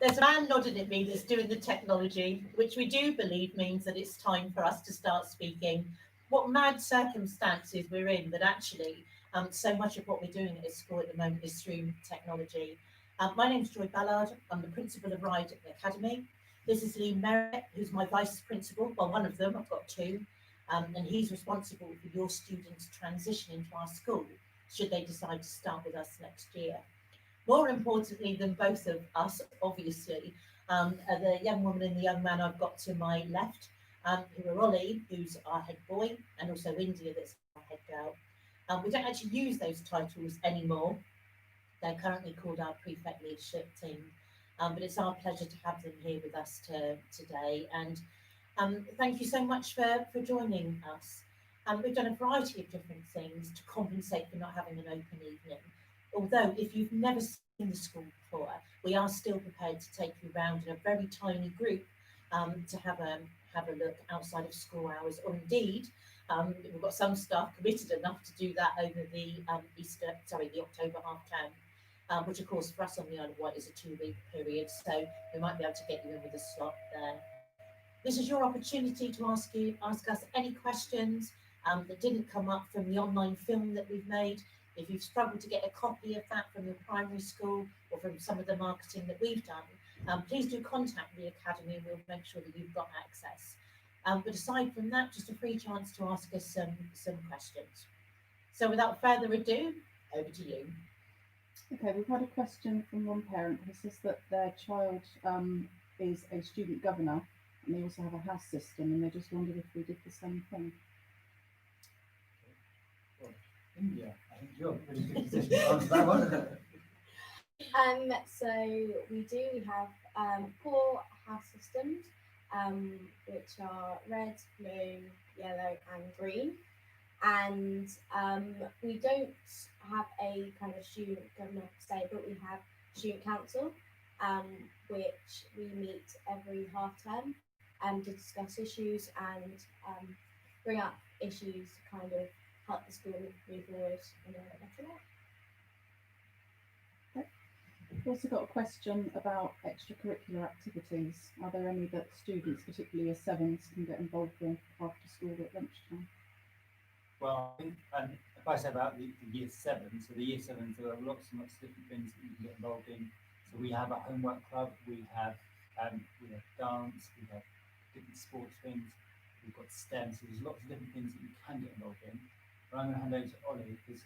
There's a man nodding at me that's doing the technology, which we do believe means that it's time for us to start speaking. What mad circumstances we're in that actually so much of what we're doing at school at the moment is through technology. My name's Joy Ballard. I'm the principal of Ryde Academy. This is Lee Merritt, who's my vice principal. Well, one of them, I've got two. And he's responsible for your students' transition into our school, should they decide to start with us next year. More importantly than both of us, obviously, are the young woman and the young man I've got to my left, who are Ollie, who's our head boy, and also India, that's our head girl. We don't actually use those titles anymore. They're currently called our prefect leadership team. But it's our pleasure to have them here with us today. And thank you so much for joining us. We've done a variety of different things to compensate for not having an open evening. Although, if you've never seen the school before, we are still prepared to take you around in a very tiny group to have a look outside of school hours, or indeed, we've got some staff committed enough to do that over the the October half term, which of course for us on the Isle of Wight is a 2-week period, so we might be able to get you in with a slot there. This is your opportunity to ask us any questions that didn't come up from the online film that we've made. If you've struggled to get a copy of that from your primary school or from some of the marketing that we've done, please do contact the Academy and we'll make sure that you've got access. But aside from that, just a free chance to ask us some questions. So without further ado, over to you. Okay, we've had a question from one parent who says that their child is a student governor and they also have a house system, and they just wondered if we did the same thing. Well, India, I think you're pretty good position to answer that one. So we do. We have 4 house systems, which are red, blue, yellow, and green. And we don't have a kind of student governor per se, but we have student council, which we meet every half term to discuss issues and bring up issues to kind of help the school move forward in a better way. Okay. We've also got a question about extracurricular activities. Are there any that students, particularly year 7s, can get involved with after school at lunchtime? Well, I think if I say about the year 7, so the year 7s, there are lots and lots of different things that you can get involved in. So we have a homework club, we have dance, we have different sports things, we've got STEM, so there's lots of different things that you can get involved in. But I'm going to hand over to Ollie, because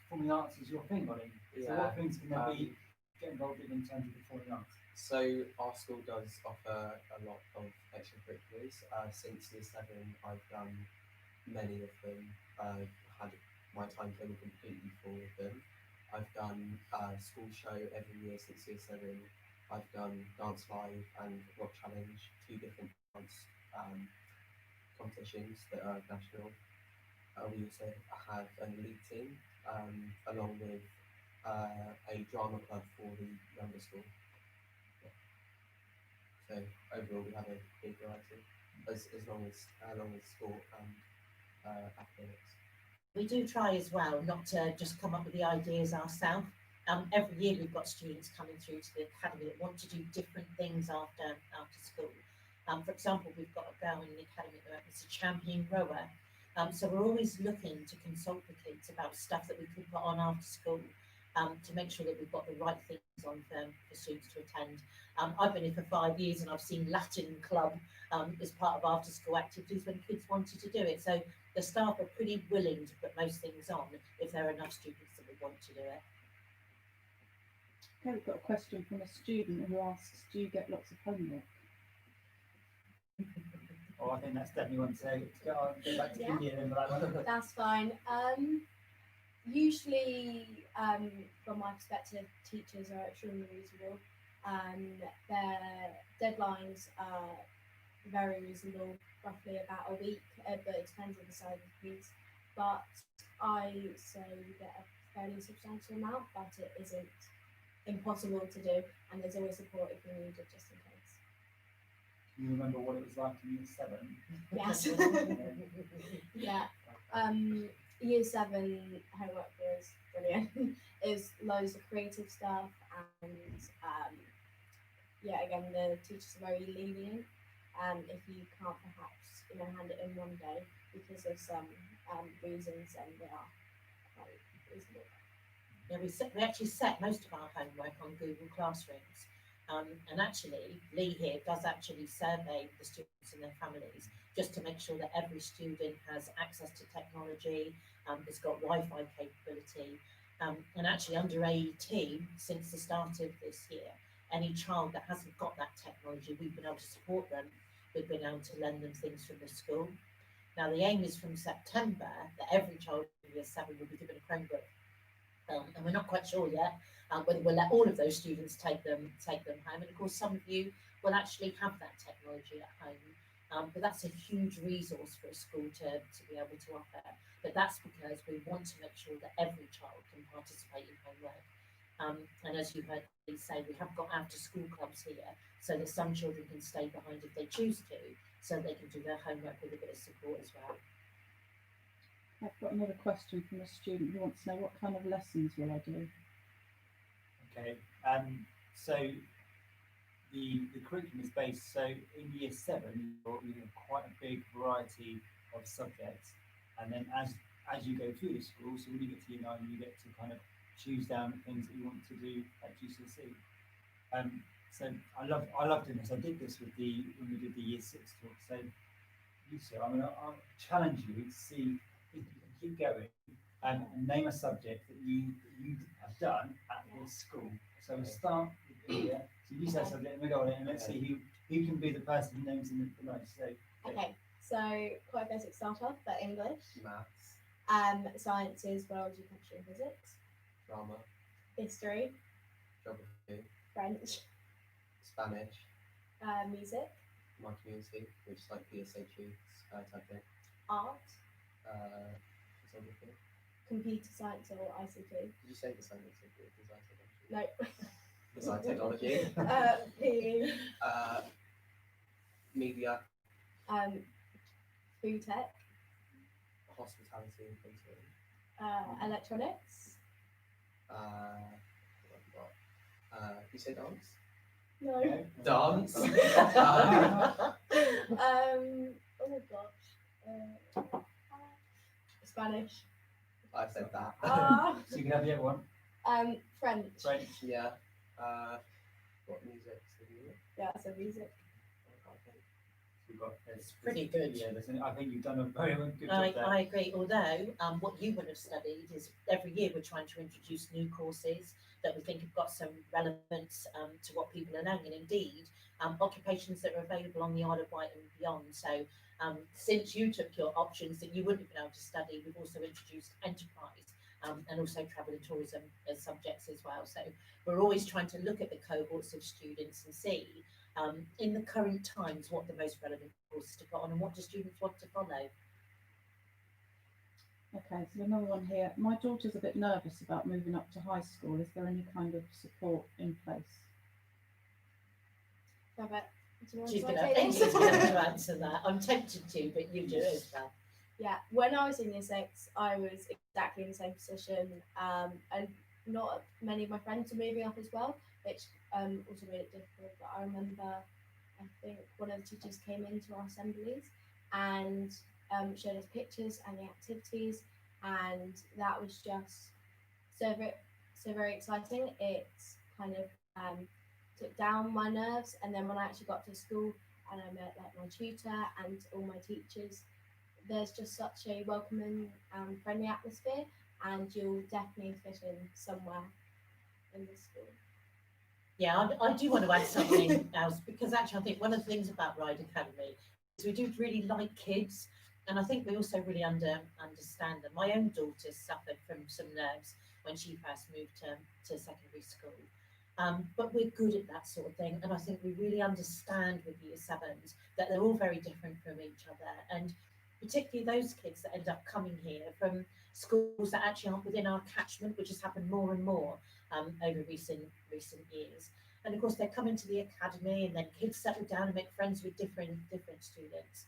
performing arts is your thing, Ollie. So what things can there be get involved in terms of performing arts? So our school does offer a lot of extracurriculars. Since year 7, I've done many of them. I've had my timetable completely full of them. I've done a school show every year since year 7. I've done Dance Live and Rock Challenge, 2 different dance competitions that are national. We also have an elite team, along with a drama club for the younger school. Yeah. So overall, we have a big variety, as long as sport and academics. We do try as well not to just come up with the ideas ourselves. Every year we've got students coming through to the academy that want to do different things after school. For example, we've got a girl in the academy that's a champion rower. So we're always looking to consult with kids about stuff that we could put on after school to make sure that we've got the right things on for students to attend. I've been here for 5 years and I've seen Latin Club as part of after school activities when kids wanted to do it. So the staff are pretty willing to put most things on if there are enough students that would want to do it. Okay, we've got a question from a student who asks, do you get lots of homework? Oh, I think that's definitely one to get back to India then for that one. That's fine. Usually, from my perspective, teachers are extremely reasonable. Their deadlines are very reasonable, roughly about a week, but it depends on the size of the piece. But I say you get a fairly substantial amount, but it isn't impossible to do, and there's always support if you need it, just in case. Can you remember what it was like in year 7? Yes. Yeah. Year 7 homework was brilliant. It was loads of creative stuff and yeah, again, the teachers are very lenient. If you can't perhaps, hand it in one day because of some reasons, and they are quite reasonable. Yeah, we actually set most of our homework on Google Classrooms. And actually, Lee here does actually survey the students and their families just to make sure that every student has access to technology, has got Wi-Fi capability. And actually, under AET, since the start of this year, any child that hasn't got that technology, we've been able to support them. We've been able to lend them things from the school. Now, the aim is from September that every child in year 7 will be given a Chromebook, and we're not quite sure yet whether we'll let all of those students take them home. And of course, some of you will actually have that technology at home, but that's a huge resource for a school to be able to offer. But that's because we want to make sure that every child can participate in homework. And as you heard me say, we have got after school clubs here so that some children can stay behind if they choose to, so they can do their homework with a bit of support as well. I've got another question from a student who wants to know what kind of lessons will I do? Okay, so the curriculum is based, so in year 7, you have quite a big variety of subjects, and then as you go through the school, so when you get to year 9, you get to kind of choose down the things that you want to do at GCSE. So I love doing this. I did this when we did the year 6 talk. So Lisa, I'll challenge you to see if you can keep going and name a subject that you have done at this school. So we'll start with India. So you say a subject and we go on it, and let's see who can be the person who names them the most. So Okay, so quite a basic start off, but English, Maths, sciences, biology, chemistry, and physics, drama, history, geography, French, Spanish, music, my community, which is like PSHE type thing, art, photography. computer science or ICT. Did you say design technology? No. Design technology. PE, Media, food tech, hospitality and catering. electronics. What have we got? You say dance? No. okay. Dance. Oh my gosh. Spanish. I said that. So you can have the other one. French. French. Yeah. What music? Yeah, so music. We've got It's pretty good. Yeah, I think you've done a very good I job there. agree. Although what you would have studied is every year we're trying to introduce new courses that we think have got some relevance to what people are learning, and indeed occupations that are available on the Isle of Wight and beyond. So since you took your options that you wouldn't have been able to study, we've also introduced enterprise and also travel and tourism as subjects as well. So we're always trying to look at the cohorts of students and see in the current times what the most relevant courses to put on and what do students want to follow. Okay, so another one here. My daughter's a bit nervous about moving up to high school. Is there any kind of support in place? Robert, do you want She's to going take this? to answer that. I'm tempted to, but you do it as well. Yeah, when I was in year 6, I was exactly in the same position, and not many of my friends were moving up as well, which also made it difficult. But I remember, I think one of the teachers came into our assemblies and showed us pictures and the activities, and that was just so very exciting. It kind of took down my nerves, and then when I actually got to school and I met like my tutor and all my teachers, there's just such a welcoming and friendly atmosphere, and you'll definitely fit in somewhere in this school. Yeah, I do want to add something else, because actually I think one of the things about Ryde Academy is we do really like kids, and I think we also really understand them. My own daughter suffered from some nerves when she first moved to secondary school, but we're good at that sort of thing, and I think we really understand with year 7s that they're all very different from each other, and particularly those kids that end up coming here from schools that actually aren't within our catchment, which has happened more and more over recent years. And of course, they're coming to the academy, and then kids settle down and make friends with different students.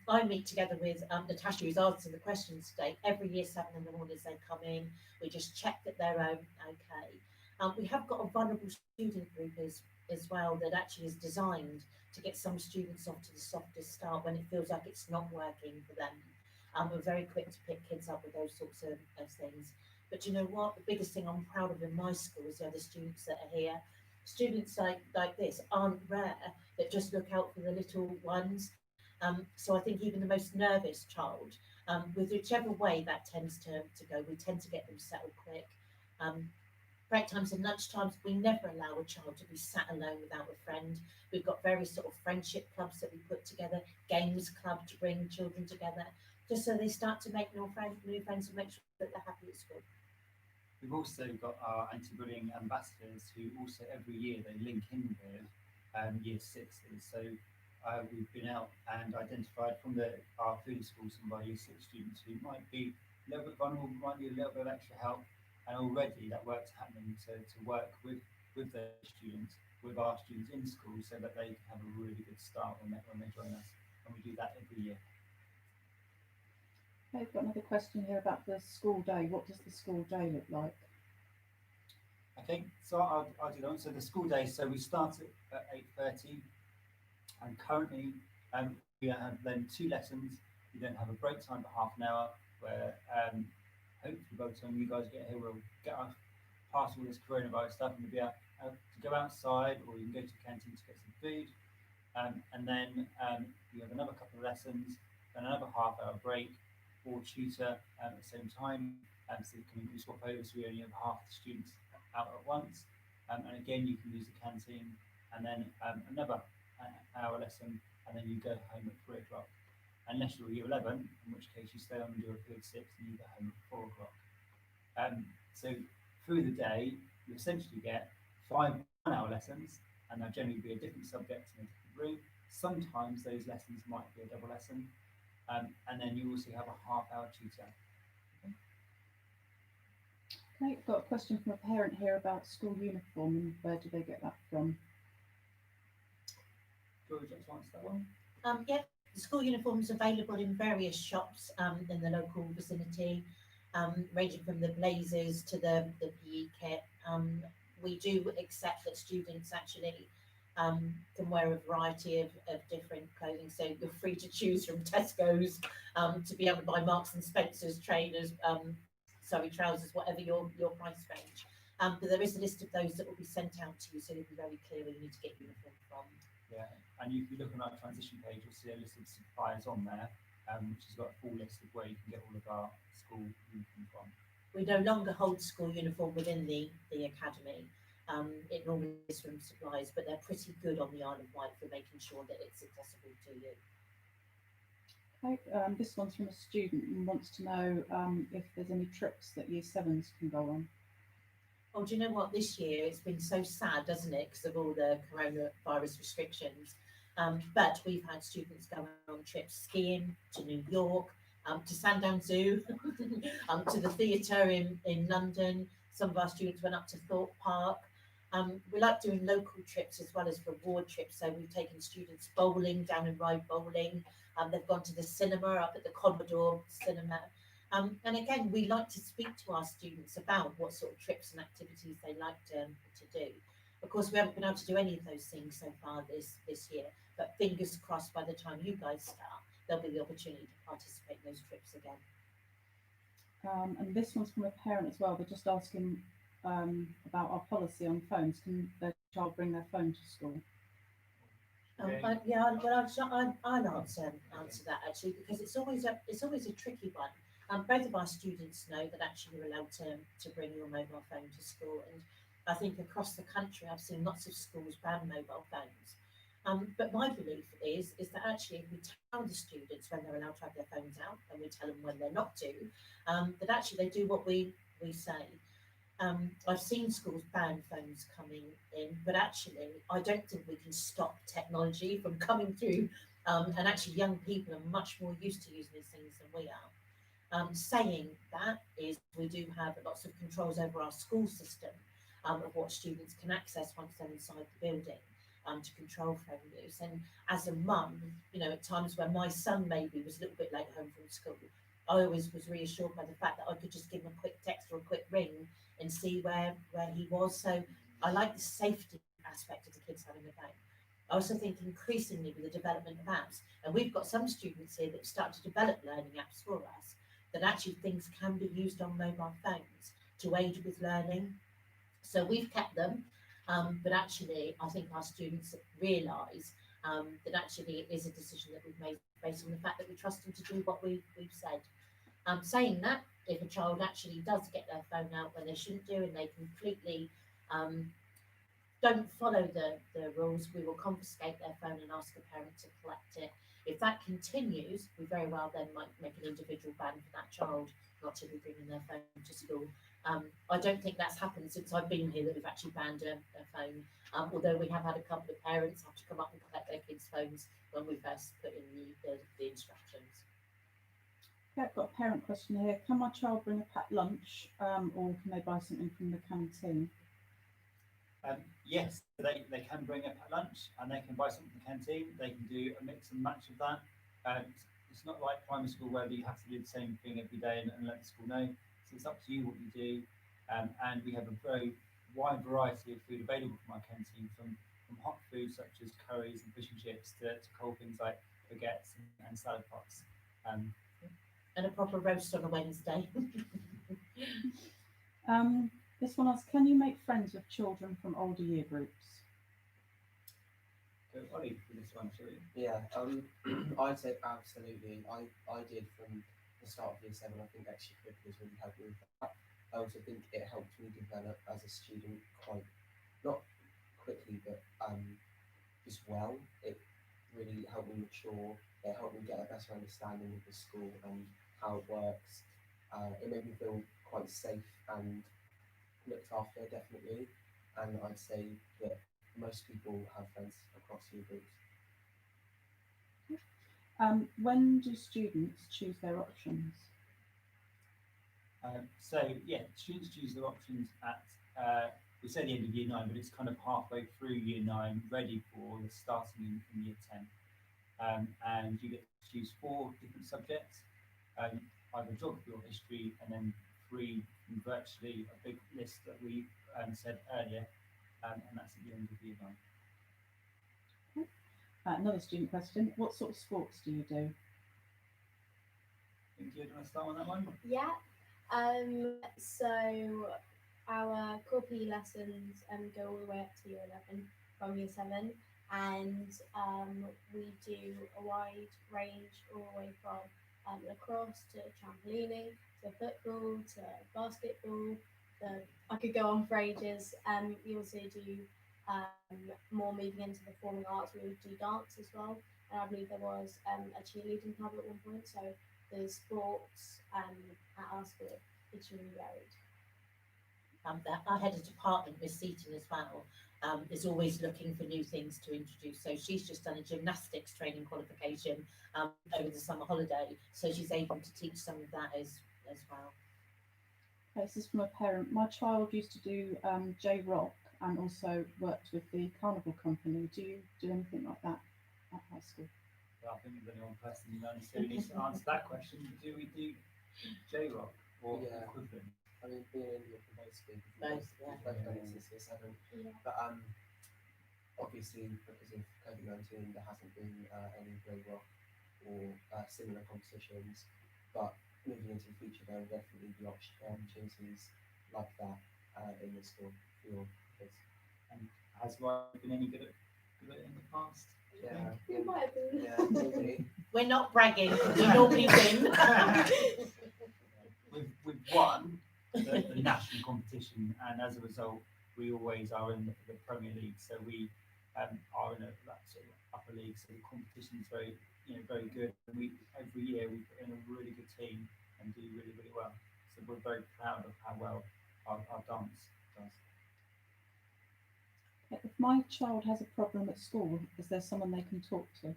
I meet together with Natasha, who's answering the questions today, every year 7 in the morning as they come in. We just check that they're okay. We have got a vulnerable student group as as well that actually is designed to get some students off to the softest start when it feels like it's not working for them. We're very quick to pick kids up with those sorts of things. But you know what? The biggest thing I'm proud of in my school is the other students that are here. Students like this aren't rare that just look out for the little ones. So I think even the most nervous child, with whichever way that tends to go, we tend to get them settled quick. Um, Break times and lunch times, we never allow a child to be sat alone without a friend. We've got various sort of friendship clubs that we put together, games club to bring children together, just so they start to make new friends and make sure that they're happy at school. We've also got our anti-bullying ambassadors who also every year they link in with year sixes. So we've been out and identified from our food school some of our year six students who might be a little bit vulnerable, might need a little bit of extra help. And already that work's happening to work with those students, with our students in school so that they can have a really good start when they join us. And we do that every year. Okay, I've got another question here about the school day. What does the school day look like? Okay, so I'll do that one. So the school day, so we start at 8:30 and currently we have then 2 lessons. We then have a break time for half an hour where hopefully by the time you guys get here we'll get us past all this coronavirus stuff and we'll be able to go outside or you can go to the canteen to get some food. And then you have another couple of lessons, then another half-hour break or tutor at the same time. So you can swap over so we only have half the students out at once. And again, you can use the canteen and then another hour lesson and then you go home at 3 o'clock. Unless you're year 11, in which case you stay on and do a field 6 and you go home at 4 o'clock. So through the day, you essentially get 5 1-hour lessons and they'll generally be a different subject in a different room. Sometimes those lessons might be a double lesson. And then you also have a half-hour tutor. Okay, I've got a question from a parent here about school uniform and where do they get that from? George, let's answer that one. Yeah, the school uniforms available in various shops in the local vicinity, ranging from the blazers to the PE kit. We do accept that students actually can wear a variety of different clothing. So you're free to choose from Tesco's to be able to buy Marks and Spencer's trainers, trousers, whatever your price range. But there is a list of those that will be sent out to you, so you'll be very clear where you need to get uniform from. Yeah, and if you look on our transition page, you'll see a list of suppliers on there, which has got a full list of where you can get all of our school uniform from. We no longer hold school uniform within the academy. It normally is from suppliers, but they're pretty good on the Isle of Wight for making sure that it's accessible to you. Okay, this one's from a student and wants to know if there's any trips that year 7s can go on. Oh, do you know what? This year it's been so sad, doesn't it, because of all the coronavirus restrictions. But we've had students going on trips skiing to New York, to Sandown Zoo, to the theatre in London. Some of our students went up to Thorpe Park. We like doing local trips as well as reward trips. So we've taken students bowling down in Ryde bowling. They've gone to the cinema up at the Commodore Cinema. And again, we like to speak to our students about what sort of trips and activities they like to do. Of course, we haven't been able to do any of those things so far this year, but fingers crossed by the time you guys start, there'll be the opportunity to participate in those trips again. And this one's from a parent as well. They're just asking about our policy on phones. Can their child bring their phone to school? I'll answer that actually, because it's always a tricky one. Both of our students know that actually you're allowed to bring your mobile phone to school, and I think across the country I've seen lots of schools ban mobile phones. But my belief is that actually if we tell the students when they're allowed to have their phones out, and we tell them when they're not to, that actually they do what we say. I've seen schools ban phones coming in, but actually I don't think we can stop technology from coming through. And actually young people are much more used to using these things than we are. Saying that is we do have lots of controls over our school system of what students can access once they're inside the building to control phone use. And as a mum, at times when my son maybe was a little bit late home from school, I always was reassured by the fact that I could just give him a quick text or a quick ring and see where he was. So I like the safety aspect of the kids having a phone. I also think increasingly with the development of apps, and we've got some students here that start to develop learning apps for us, that actually things can be used on mobile phones to aid with learning. So we've kept them, but actually I think our students realise that actually it is a decision that we've made based on the fact that we trust them to do what we've said. Saying that, if a child actually does get their phone out when they shouldn't do and they completely um, don't follow the rules, we will confiscate their phone and ask a parent to collect it. If that continues, we very well then might make an individual ban for that child not to be bringing their phone to school. I don't think that's happened since I've been here that we've actually banned a phone, although we have had a couple of parents have to come up and collect their kids' phones when we first put in the instructions. Yeah, I've got a parent question here. Can my child bring a packed lunch, or can they buy something from the canteen? Yes, they can bring a lunch and they can buy something from the canteen. They can do a mix and match of that. It's not like primary school where you have to do the same thing every day and let the school know. So it's up to you what you do. And we have a very wide variety of food available from our canteen, from hot food such as curries and fish and chips to cold things like baguettes and salad pots. And a proper roast on a Wednesday. This one asks, can you make friends with children from older year groups? Go Ollie for this one, shall we? Yeah, I'd say absolutely. I did from the start of year 7. I think extracurriculars really helped me with that. I also think it helped me develop as a student quite, not quickly, but just well. It really helped me mature. It helped me get a better understanding of the school and how it works. It made me feel quite safe and looked after, definitely. And I'd say that most people have friends across year groups. When do students choose their options? Students choose their options at we say the end of year 9, but it's kind of halfway through year 9, ready for the starting in year 10. And you get to choose 4 different subjects, either geography or history, and then 3 from virtually a big list that we said earlier, and that's at the end of year 9. Another student question. What sort of sports do you do? Do you want to start on that one? Yeah. So our core PE lessons go all the way up to year 11 from year 7, and we do a wide range all the way from lacrosse to trampolining to football to basketball. I could go on for ages. We also do more moving into the performing arts. We would do dance as well, and I believe there was a cheerleading club at one point. So the sports at our school is really varied. Our head of department, Miss Seaton, as well, is always looking for new things to introduce. So she's just done a gymnastics training qualification over the summer holiday, so she's able to teach some of that as well. This is from a parent. My child used to do J-Rock and also worked with the Carnival Company. Do you do anything like that at high school? Well, I think there's only one person who needs to answer that question. Do we do J-Rock or Yeah. equivalent? I mean, being in India for most people, Both, yeah. we've both done it since year 7. Yeah. But obviously, because of COVID-19, there hasn't been any J-Rock or similar competitions. But moving into the future, there will definitely be opportunities like that in the school for your kids. And has Ryde been any good at it in the past? Yeah, We might have been. yeah, maybe. We're not bragging. We normally win. We've won the national competition, and as a result, we always are in the Premier League. So we are in that sort of upper league. So the competition is very good. And every year we put in a really good team and do really, really well. So we're very proud of how well our dance does. If my child has a problem at school, is there someone they can talk to?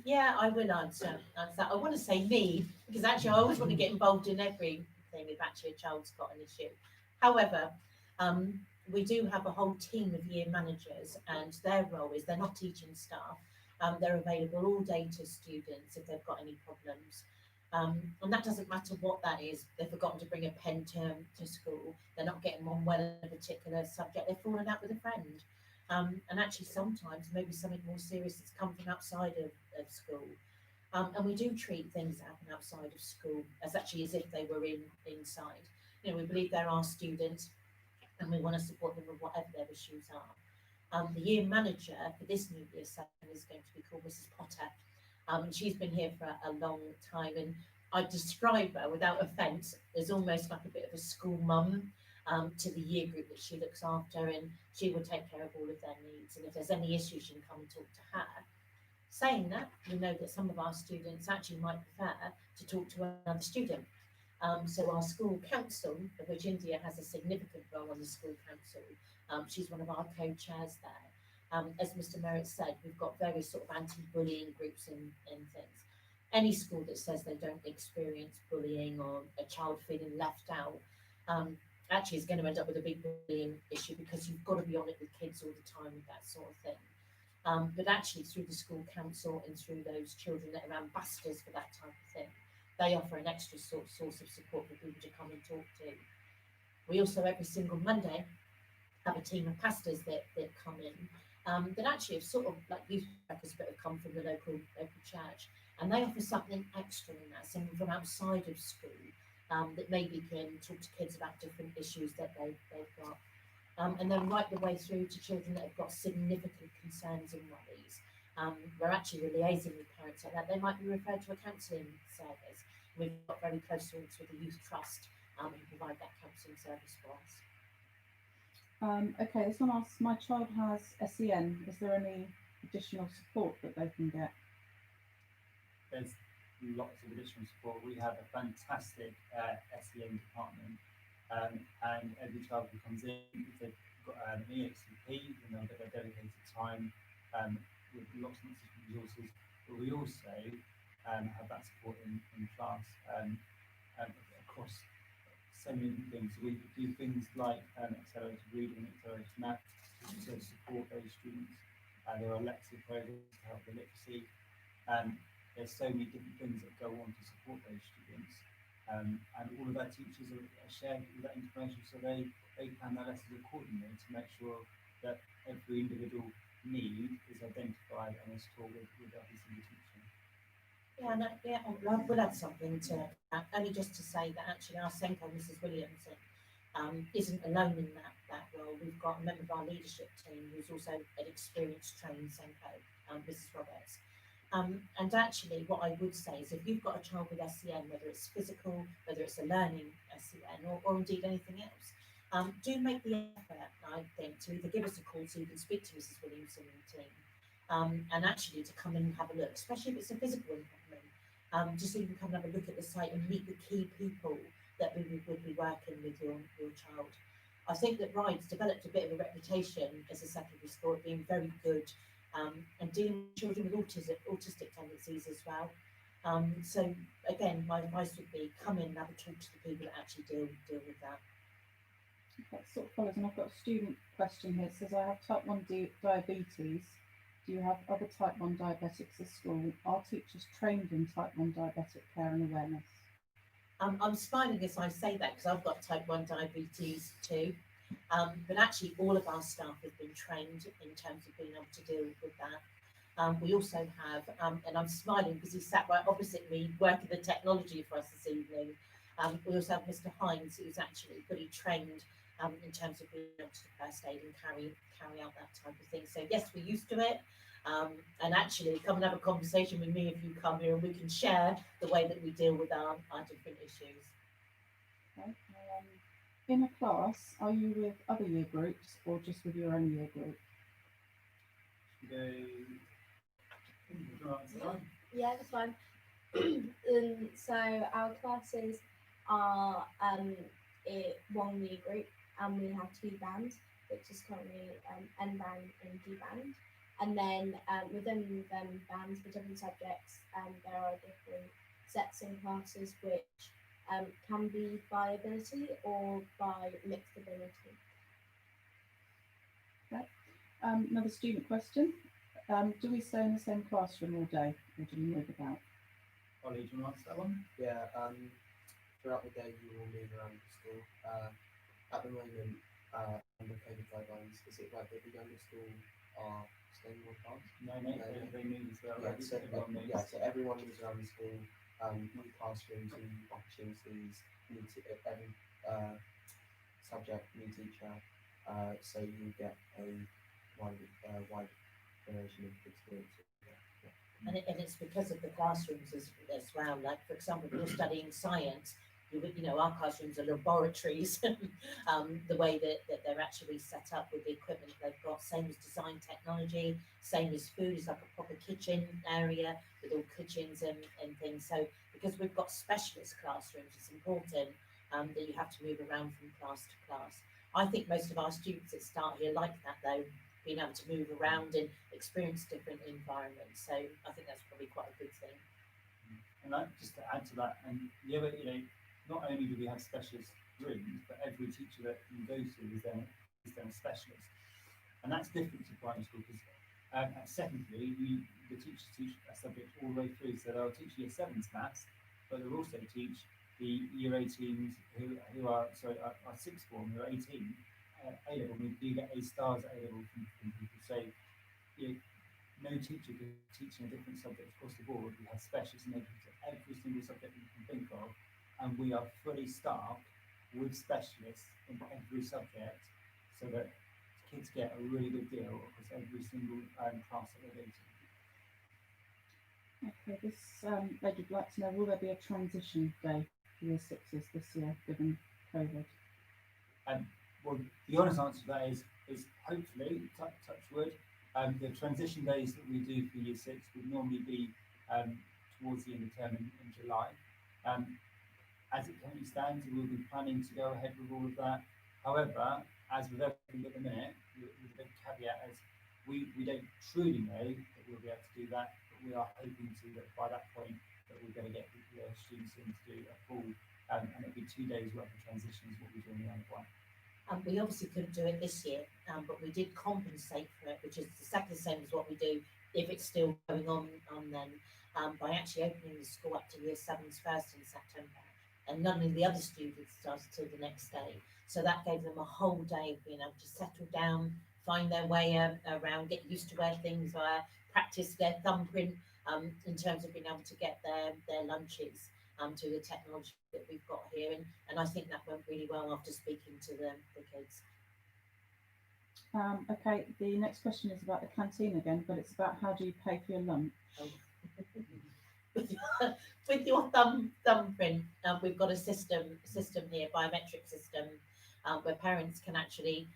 Yeah, I will answer that. I want to say me, because actually I always want to get involved in everything if actually a child's got an issue. However, we do have a whole team of year managers, and their role is they're not teaching staff. They're available all day to students if they've got any problems. And that doesn't matter what that is. They've forgotten to bring a pen to school. They're not getting on well in a particular subject. They've fallen out with a friend. And actually, sometimes maybe something more serious that's come from outside of school. And we do treat things that happen outside of school as actually as if they were inside. You know, we believe they're our students, and we want to support them with whatever their issues are. The year manager for this new year session is going to be called Mrs. Potter. And she's been here for a long time, and I describe her without offence as almost like a bit of a school mum to the year group that she looks after, and she will take care of all of their needs. And if there's any issues, you can come and talk to her. Saying that, we know that some of our students actually might prefer to talk to another student. So our school council, of which India has a significant role on the school council, she's one of our co-chairs there. As Mr. Merritt said, we've got various sort of anti-bullying groups and things. Any school that says they don't experience bullying or a child feeling left out, actually is going to end up with a big bullying issue, because you've got to be on it with kids all the time with that sort of thing. But actually, through the school council and through those children that are ambassadors for that type of thing, they offer an extra source of support for people to come and talk to. We also, every single Monday, have a team of pastors that come in, that actually have sort of like youth workers but have come from the local church, and they offer something extra in that, something from outside of school, that maybe can talk to kids about different issues that they've got. And then right the way through to children that have got significant concerns and worries. We're actually liaising with parents like that. They might be referred to a counselling service. We've got very close links with the Youth Trust, who provide that counselling service for us. Okay, this one asks, my child has SEN. Is there any additional support that they can get? There's lots of additional support. We have a fantastic SEN department, and every child who comes in, if they've got an EHCP, then they'll get their dedicated time with lots of different resources. But we also have that support in class across so many different things. So we do things like accelerated reading, accelerated math to support those students. There are lecture programs to help with literacy. There's so many different things that go on to support those students. And all of our teachers are sharing all that information, so they plan their lessons accordingly to make sure that every individual need is identified and is taught with every single teacher. Yeah, no, yeah, I will add something to that, only just to say that actually our Senko, Mrs. Williamson, isn't alone in that role. We've got a member of our leadership team who's also an experienced trained Senko, Mrs. Roberts. And actually, what I would say is if you've got a child with SEN, whether it's physical, whether it's a learning SEN, or indeed anything else, do make the effort, I think, to either give us a call so you can speak to Mrs. Williamson and the team, and actually to come and have a look, especially if it's a physical impairment, just so you can come and have a look at the site and meet the key people that we would be working with your child. I think that Ryde's developed a bit of a reputation as a secondary school of being very good, and dealing with children with autistic tendencies as well. So again, my advice would be come in and have a talk to the people that actually deal with that. That sort of follows, and I've got a student question here. It says, I have type 1 diabetes. Do you have other type 1 diabetics at school? Are teachers trained in type 1 diabetic care and awareness? I'm smiling as I say that because I've got type 1 diabetes too. But actually, all of our staff have been trained in terms of being able to deal with that. We also have, and I'm smiling because he sat right opposite me working the technology for us this evening. We also have Mr. Hines, who's actually fully trained in terms of being able to do first aid and carry out that type of thing. So yes, we're used to it. And actually, come and have a conversation with me if you come here, and we can share the way that we deal with our different issues. Okay. In a class, are you with other year groups or just with your own year group? Yeah, that's fine. So our classes are one year group, and we have two bands, which is currently N band and D band. And then within them bands for different subjects, there are different sets in classes which can be by ability or by mixed ability. Okay. Another student question. Do we stay in the same classroom all day or do we move about? Ollie, do you want to answer that one? Yeah, throughout the day you will move around the school. At the moment, under COVID guidelines, is it right that the younger school are staying more class? No, No, they move as well. Yeah, so, Everyone moves. yeah, so everyone moves around the school, new classrooms, new opportunities, every subject, new teacher, so you get a wide variation of experiences. And it's because of the classrooms as well. Like, for example, if you're studying science, our classrooms are laboratories. The way that they're actually set up with the equipment they've got, same as design technology, same as food, is like a proper kitchen area with all kitchens and things. So because we've got specialist classrooms, it's important that you have to move around from class to class. I think most of our students that start here like that though, being able to move around and experience different environments. So I think that's probably quite a good thing. And just to add to that, and the other, not only do we have specialist rooms, but every teacher that you go to is then a specialist, and that's different to primary school because at secondary, the teachers teach a subject all the way through. So they'll teach year sevens maths, but they'll also teach the year 18s who are our sixth form who are 18 A level. We do get A stars at A level from people. So no teacher can teach in a different subject across the board. We have specialists in every single subject you can think of, and we are fully staffed with specialists in every subject, so that kids get a really good deal across every single class that they go to. Okay, this lady would like to know, will there be a transition day for year sixes this year, given COVID? Well, the honest answer to that is hopefully, touch wood, the transition days that we do for year six would normally be towards the end of term in July. As it currently stands, we'll be planning to go ahead with all of that. However, as with everything at the minute, with a big caveat, as we don't truly know that we'll be able to do that, but we are hoping to, that by that point that we're going to get the students in to do a full, and it'll be 2 days worth of transition is what we do in the end of one. We obviously couldn't do it this year, but we did compensate for it, which is exactly the same as what we do if it's still going on then, by actually opening the school up to year sevens first in September. And none of the other students started till the next day. So that gave them a whole day of being able to settle down, find their way around, get used to where things are, practice their thumbprint in terms of being able to get their lunches. To the technology that we've got here, and I think that went really well after speaking to the kids. Okay, the next question is about the canteen again, but it's about how do you pay for your lunch? With your thumbprint, we've got a system here, biometric system, where parents can actually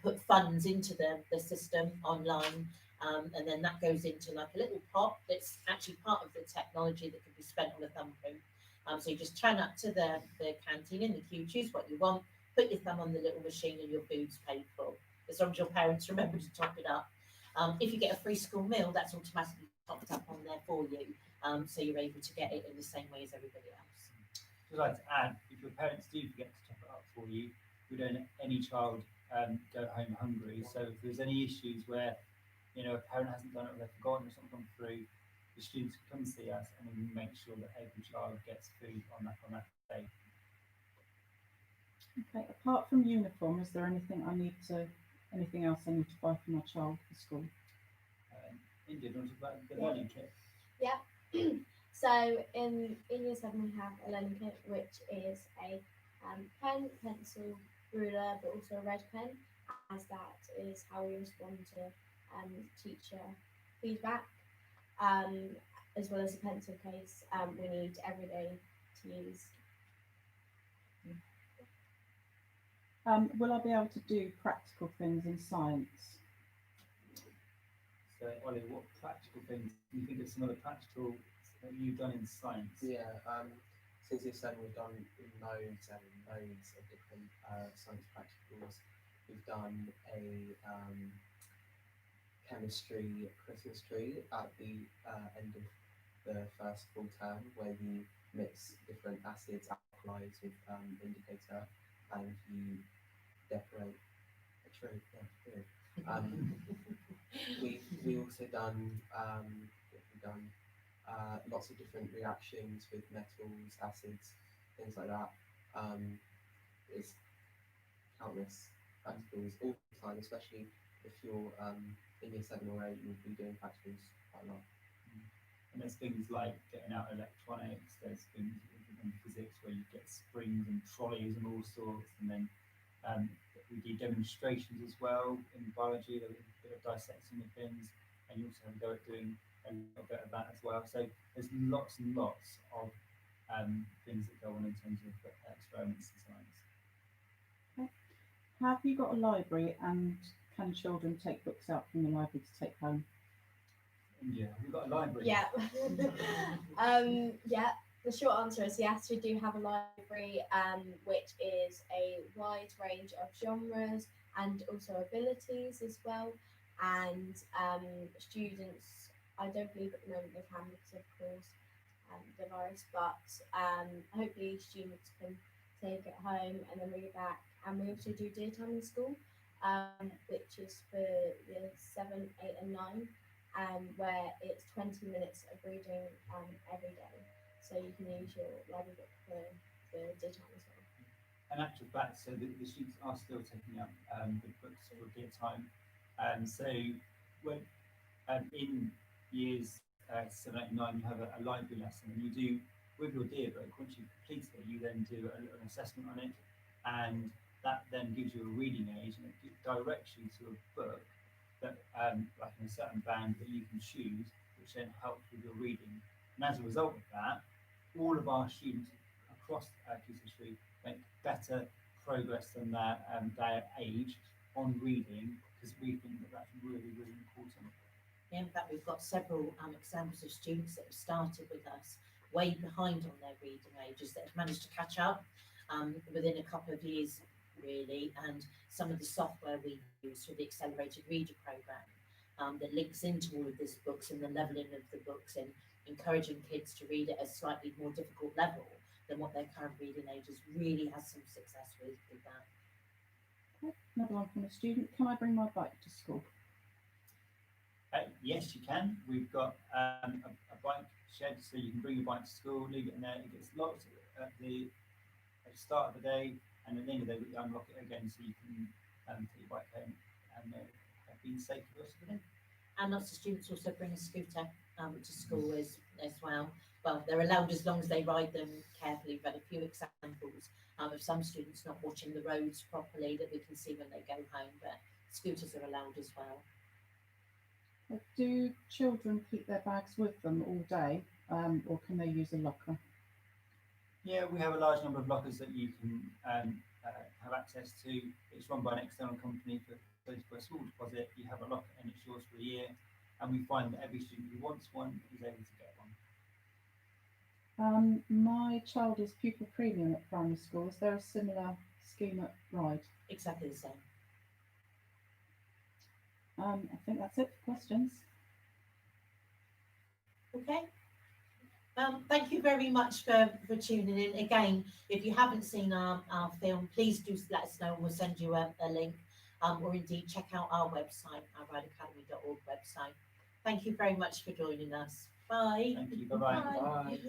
put funds into the system online, and then that goes into like a little pot that's actually part of the technology that can be spent on a thumbprint. So you just turn up to the canteen in the queue, choose what you want, put your thumb on the little machine, and your food's paid for. As long as your parents remember to top it up. If you get a free school meal, that's automatically topped up on there for you, so you're able to get it in the same way as everybody else. Just like to add, if your parents do forget to top it up for you, we don't let any child go home hungry. So if there's any issues where a parent hasn't done it or they've forgotten or something come through, the students can come see us and we make sure that every child gets food on that day. Okay, apart from uniform, is there anything else I need to buy for my child for school? India, do you want to talk about the learning kit? Yeah. So in year 7 we have a learning kit, which is a pen, pencil, ruler, but also a red pen, as that is how we respond to teacher feedback, as well as a pencil case we need every day to use. Will I be able to do practical things in science? So, Ollie, what practical things do you think of some of the practical that you've done in science? Yeah, since year 7 we've done loads and loads of different science practicals. We've done a chemistry Christmas tree at the end of the first full term, where you mix different acids, alkalis with indicator, and you decorate a tree. Yeah, good. We also done what have we done? lots of different reactions with metals, acids, things like that. It's countless practicals all the time, especially if you're in year 7 or 8, you'll be doing practicals quite a lot. And there's things like getting out electronics, there's things in physics where you get springs and trolleys and all sorts, and then we do demonstrations as well. In biology, there was a bit of dissecting of things, and you also have to go at doing a little bit of that as well. So there's lots and lots of things that go on in terms of experiments and science. Have you got a library, and can children take books out from the library to take home? Yeah, we've got a library. Yeah. Yeah. The short answer is yes. We do have a library, which is a wide range of genres and also abilities as well. And students, I don't believe at the moment they can because of course the virus, but hopefully students can take it home and then read back. And we also do daytime in school, which is for year 7, 8, and 9. Where it's 20 minutes of reading every day. So you can use your library book for the daytime as well. And actual fact, so the students are still taking up the books for daytime. So when in years 7, 8, and 9, you have a library lesson, and you do with your dear book. Once you've completed it, you then do an assessment on it, and that then gives you a reading age, and it directs you to a book that like in a certain band that you can choose, which then helps with your reading. And as a result of that, all of our students across Key Stage 3 make better progress than their age on reading, because we think that that's really, really important. In fact, we've got several examples of students that have started with us way behind on their reading ages that have managed to catch up within a couple of years, really. And some of the software we use for the accelerated reader program that links into all of these books and the leveling of the books and encouraging kids to read at a slightly more difficult level than what their current reading age is, really has some success with that. Another one from a student. Can I bring my bike to school? Yes, you can. We've got a bike shed, so you can bring your bike to school, leave it in there. It gets locked at the start of the day, and at the end of the day, we unlock it again, so you can take your bike home and be safe for the rest of the day. And lots of students also bring a scooter to school as well. Well, they're allowed as long as they ride them carefully. We've had a few examples of some students not watching the roads properly that we can see when they go home, but scooters are allowed as well. Do children keep their bags with them all day, or can they use a locker? Yeah, we have a large number of lockers that you can have access to. It's run by an external company for a small deposit. You have a locker and it's yours for a year. And we find that every student who wants one is able to get one. My child is pupil premium at primary school. Is there a similar scheme at Ryde? Exactly the same. I think that's it for questions. Okay. Thank you very much for tuning in. Again, if you haven't seen our film, please do let us know and we'll send you a link. Or indeed check out our website, our rideacademy.org website. Thank you very much for joining us. Bye. Thank you. Bye-bye. Bye.